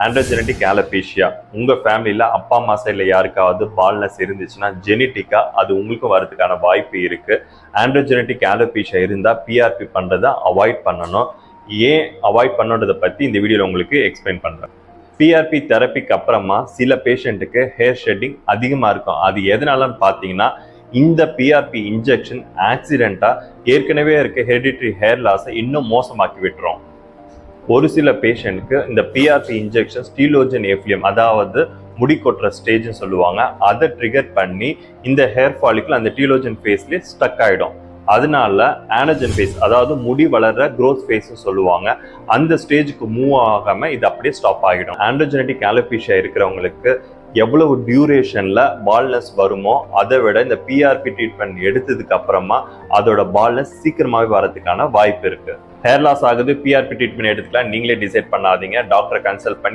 Androgenetic ஆலோபேஷியா உங்க ஃபேமிலியில அப்பா அம்மா சைட்ல யாருக்காவது பால்னஸ் இருந்துச்சுன்னா ஜெனட்டிக்கா அது உங்களுக்கும் வரதுக்கான வாய்ப்பு இருக்கு. ஆண்ட்ரோஜெனடிக் ஆலோபேஷியா இருந்தா பிஆர்பி பண்றதை அவாய்ட் பண்ணணும். ஏன் அவாய்ட் பண்ணணுன்றதை பத்தி இந்த வீடியோல உங்களுக்கு எக்ஸ்பிளைன் பண்றேன். பிஆர்பி தெரப்பிக்கு அப்புறமா சில பேஷண்ட்டுக்கு ஹேர் ஷெட்டிங் அதிகமா இருக்கும். அது எதனாலன்னு பாத்தீங்கன்னா இந்த பிஆர்பி இன்ஜெக்ஷன் ஆக்சிடென்டா ஏற்கனவே இருக்க ஹெரிடிட்டரி ஹேர் லாஸை இன்னும் மோசமாக்கி விட்டுரும். ஒரு சில பேஷண்ட்க்கு இந்த பிஆர்பி இன்ஜெக்ஷன் ஸ்டீலோஜன் எஃப்லியம் அதாவது முடி கொட்டுற ஸ்டேஜ்னு சொல்லுவாங்க, அதை ட்ரிகர் பண்ணி இந்த ஹேர் ஃபாலிக்கல் அந்த டீலோஜன் ஃபேஸ்லேயே ஸ்டக் ஆகிடும். அதனால ஆனஜன் ஃபேஸ் அதாவது முடி வளர்ற க்ரோத் ஃபேஸ் சொல்லுவாங்க, அந்த ஸ்டேஜுக்கு மூவ் ஆகாம இது அப்படியே ஸ்டாப் ஆகிடும். ஆண்ட்ரோஜெனடிக் ஆலோபேஷியா இருக்கிறவங்களுக்கு எவ்வளவு டியூரேஷன்ல பால்னஸ் வருமோ அதை விட இந்த பிஆர்பி ட்ரீட்மெண்ட் எடுத்ததுக்கு அப்புறமா அதோட பால்னஸ் சீக்கிரமாவே வரதுக்கான வாய்ப்பு இருக்கு. ஹேர் லாஸ் ஆகுது, பிஆர்பி ட்ரீட்மெண்ட் எடுத்துக்கலாம், நீங்களே டிசைட் பண்ணாதீங்க. டாக்டரை கன்சல்ட் பண்ணி